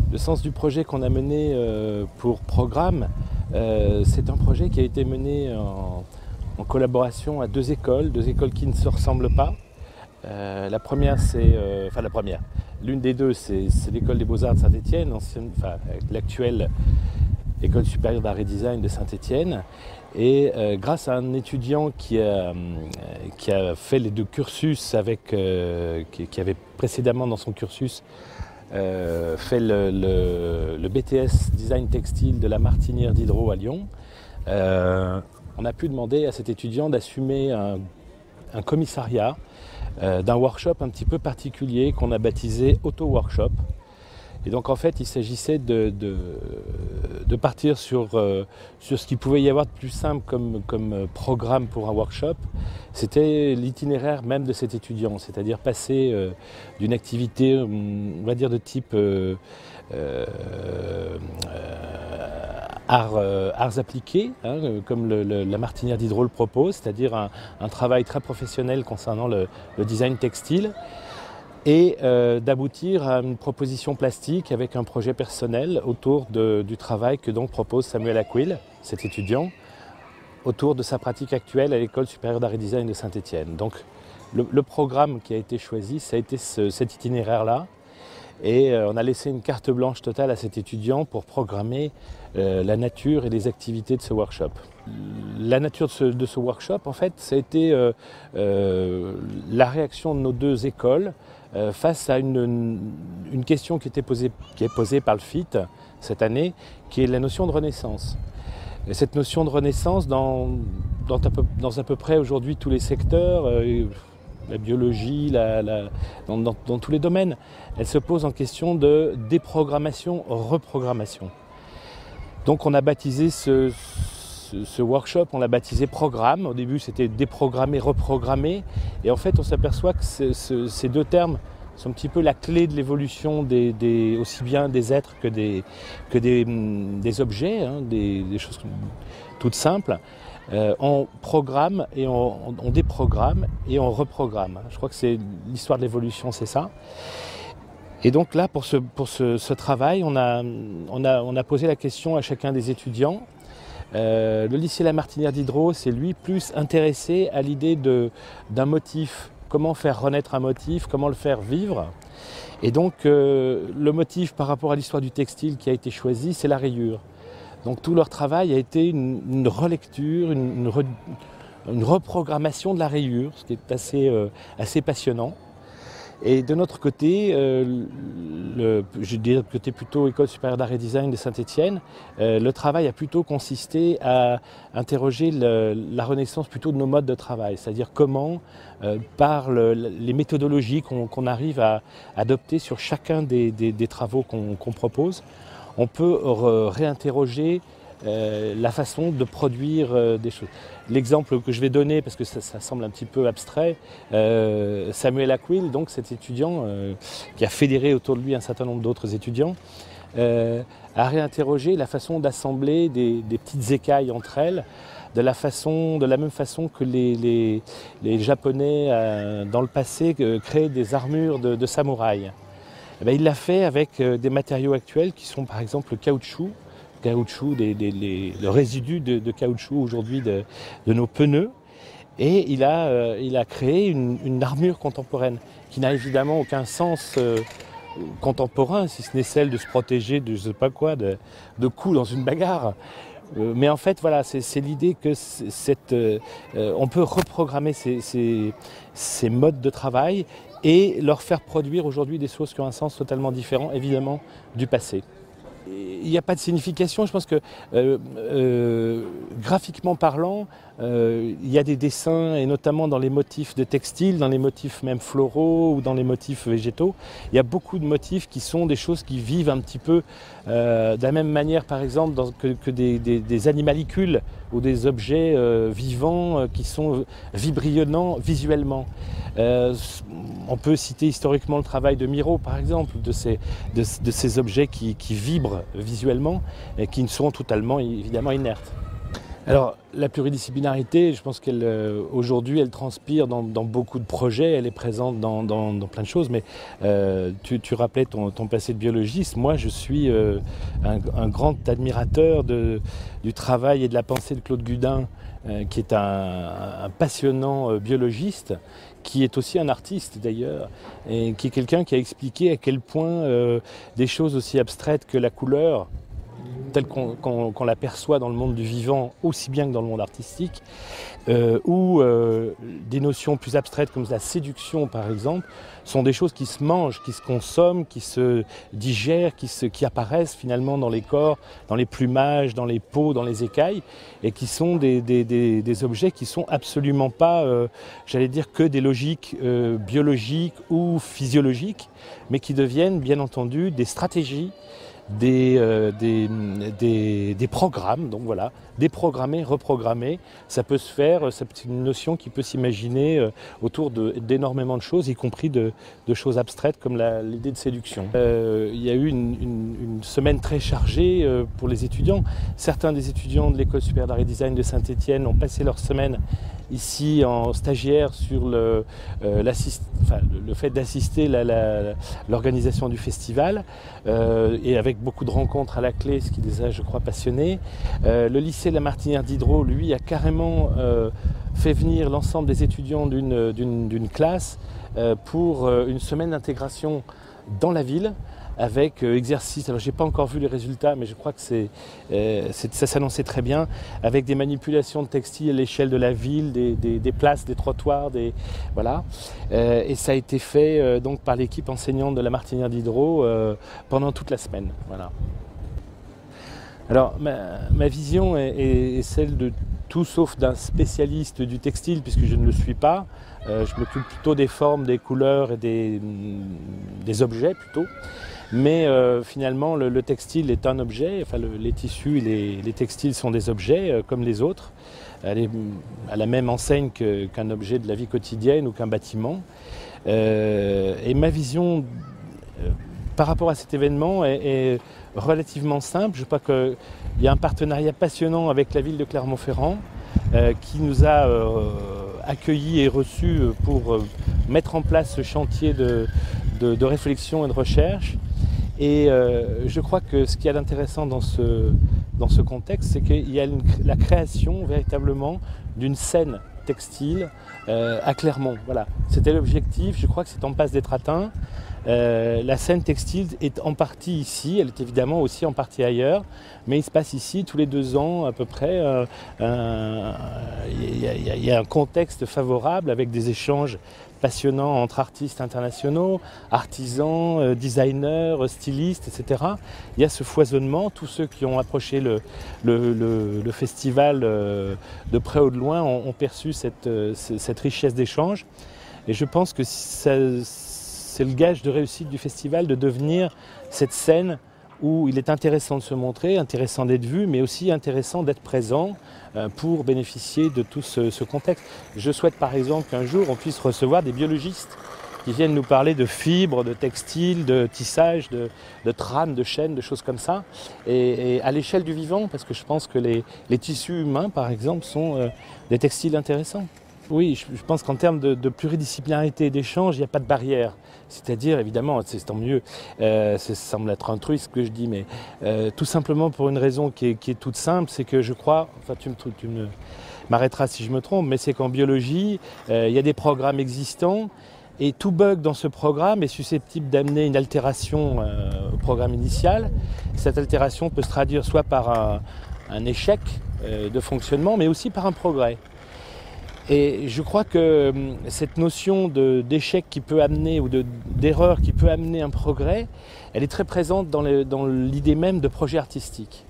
Le sens du projet qu'on a mené pour Programme, c'est un projet qui a été mené en collaboration à deux écoles qui ne se ressemblent pas. La première, l'une des deux, c'est l'école des Beaux-Arts de Saint-Étienne, l'actuelle École supérieure d'art et design de Saint-Étienne. Et grâce à un étudiant qui a fait les deux cursus, qui avait précédemment dans son cursus fait le BTS Design Textile de la Martinière d'Hydro à Lyon, on a pu demander à cet étudiant d'assumer un commissariat d'un workshop un petit peu particulier qu'on a baptisé Auto-Workshop. Et donc en fait il s'agissait de partir sur ce qu'il pouvait y avoir de plus simple comme programme pour un workshop. C'était l'itinéraire même de cet étudiant, c'est-à-dire passer d'une activité, on va dire de type arts appliqués, comme la Martinière d'Hydro le propose, c'est-à-dire un travail très professionnel concernant le design textile, et d'aboutir à une proposition plastique avec un projet personnel autour du travail que donc propose Samuel Aquil, cet étudiant, autour de sa pratique actuelle à l'École supérieure d'art et design de Saint-Étienne. Donc le programme qui a été choisi, ça a été cet itinéraire-là, et on a laissé une carte blanche totale à cet étudiant pour programmer la nature et les activités de ce workshop. La nature de ce workshop, en fait, ça a été la réaction de nos deux écoles face à une question qui est posée par le FIT cette année, qui est la notion de renaissance. Et cette notion de renaissance dans à peu près aujourd'hui tous les secteurs, la biologie, dans tous les domaines, elle se pose en question de déprogrammation, reprogrammation. Donc on a baptisé ce workshop, on l'a baptisé Programme. Au début c'était déprogrammer, reprogrammer, et en fait on s'aperçoit que ces deux termes sont un petit peu la clé de l'évolution aussi bien des êtres que des objets, des choses toutes simples. On programme et on déprogramme et on reprogramme. Je crois que c'est l'histoire de l'évolution, c'est ça. Et donc là, pour ce travail, on a posé la question à chacun des étudiants. Le lycée La Martinière d'Hydro, c'est lui plus intéressé à l'idée d'un motif. Comment faire renaître un motif, comment le faire vivre. Et donc le motif par rapport à l'histoire du textile qui a été choisi, c'est la rayure. Donc tout leur travail a été une relecture, une reprogrammation de la rayure, ce qui est assez passionnant. Et de notre côté, je dirais côté plutôt École supérieure d'art et design de Saint-Étienne, le travail a plutôt consisté à interroger la renaissance plutôt de nos modes de travail, c'est-à-dire comment, par les méthodologies qu'on arrive à adopter sur chacun des travaux qu'on propose, on peut réinterroger la façon de produire des choses. L'exemple que je vais donner, parce que ça semble un petit peu abstrait, Samuel Aquil, donc cet étudiant qui a fédéré autour de lui un certain nombre d'autres étudiants, a réinterrogé la façon d'assembler des petites écailles entre elles, de la même façon que les Japonais dans le passé créaient des armures de samouraïs. Il l'a fait avec des matériaux actuels qui sont par exemple le caoutchouc, le résidu de caoutchouc aujourd'hui de nos pneus, et il a créé une armure contemporaine qui n'a évidemment aucun sens contemporain, si ce n'est celle de se protéger de je sais pas quoi, de coups dans une bagarre. Mais en fait, voilà, c'est l'idée que on peut reprogrammer ces modes de travail et leur faire produire aujourd'hui des choses qui ont un sens totalement différent, évidemment, du passé. Il n'y a pas de signification, je pense que graphiquement parlant, il y a des dessins, et notamment dans les motifs de textile, dans les motifs même floraux ou dans les motifs végétaux, il y a beaucoup de motifs qui sont des choses qui vivent un petit peu de la même manière par exemple que des animalcules ou des objets vivants qui sont vibrillonnants visuellement. On peut citer historiquement le travail de Miro par exemple, de ces objets qui vibrent visuellement et qui ne sont totalement évidemment inertes. Alors, la pluridisciplinarité, je pense qu'elle, aujourd'hui, elle transpire dans beaucoup de projets, elle est présente dans plein de choses, mais tu rappelais ton passé de biologiste. Moi, je suis un grand admirateur du travail et de la pensée de Claude Gudin, qui est un passionnant biologiste, qui est aussi un artiste d'ailleurs, et qui est quelqu'un qui a expliqué à quel point des choses aussi abstraites que la couleur, telle qu'on l'aperçoit dans le monde du vivant, aussi bien que dans le monde artistique, ou des notions plus abstraites comme la séduction par exemple, sont des choses qui se mangent, qui se consomment, qui se digèrent, qui apparaissent finalement dans les corps, dans les plumages, dans les peaux, dans les écailles, et qui sont des objets qui sont absolument pas, j'allais dire, que des logiques biologiques ou physiologiques, mais qui deviennent bien entendu des stratégies, des programmes, donc voilà, déprogrammer, reprogrammer, ça peut se faire, c'est une notion qui peut s'imaginer autour d'énormément de choses, y compris de choses abstraites comme l'idée de séduction. Il y a eu une semaine très chargée pour les étudiants. Certains des étudiants de l'École supérieure d'art et design de Saint-Étienne ont passé leur semaine ici en stagiaire sur le fait d'assister l'organisation du festival, et avec beaucoup de rencontres à la clé, ce qui les a, je crois, passionnés. Le lycée La Martinière Diderot, lui, a carrément fait venir l'ensemble des étudiants d'une classe pour une semaine d'intégration dans la ville, avec exercice. Alors j'ai pas encore vu les résultats, mais je crois que ça s'annonçait très bien, avec des manipulations de textiles à l'échelle de la ville, des places, des trottoirs, voilà. Et ça a été fait donc par l'équipe enseignante de La Martinière Diderot pendant toute la semaine. Voilà. Alors ma vision est celle de tout sauf d'un spécialiste du textile, puisque je ne le suis pas. Je m'occupe plutôt des formes, des couleurs et des objets plutôt. Mais finalement, le textile est un objet, enfin les tissus et les textiles sont des objets comme les autres. Elle est à la même enseigne qu'un objet de la vie quotidienne ou qu'un bâtiment. Et ma vision par rapport à cet événement est relativement simple. Je crois qu'il y a un partenariat passionnant avec la ville de Clermont-Ferrand qui nous a accueillis et reçus pour mettre en place ce chantier de réflexion et de recherche. Et je crois que ce qu'il y a d'intéressant dans ce contexte, c'est qu'il y a la création véritablement d'une scène textile à Clermont. Voilà. C'était l'objectif, je crois que c'est en passe d'être atteint. La scène textile est en partie ici, elle est évidemment aussi en partie ailleurs, mais il se passe ici tous les 2 ans à peu près. Il y a un contexte favorable avec des échanges passionnants entre artistes internationaux, artisans, designers, stylistes, etc. Il y a ce foisonnement. Tous ceux qui ont approché le festival de près ou de loin ont perçu cette richesse d'échanges. Et je pense que c'est le gage de réussite du festival de devenir cette scène où il est intéressant de se montrer, intéressant d'être vu, mais aussi intéressant d'être présent pour bénéficier de tout ce contexte. Je souhaite par exemple qu'un jour on puisse recevoir des biologistes qui viennent nous parler de fibres, de textiles, de tissage, de trames, de chaînes, de choses comme ça, et à l'échelle du vivant, parce que je pense que les tissus humains par exemple sont des textiles intéressants. Oui, je pense qu'en termes de pluridisciplinarité et d'échange, il n'y a pas de barrière. C'est-à-dire, évidemment, c'est tant mieux, ça semble être un truc ce que je dis, mais tout simplement pour une raison qui est toute simple, c'est que je crois, enfin tu m'arrêteras si je me trompe, mais c'est qu'en biologie, il y a des programmes existants, et tout bug dans ce programme est susceptible d'amener une altération au programme initial. Cette altération peut se traduire soit par un échec de fonctionnement, mais aussi par un progrès. Et je crois que cette notion d'échec qui peut amener, ou d'erreur qui peut amener un progrès, elle est très présente dans l'idée même de projet artistique.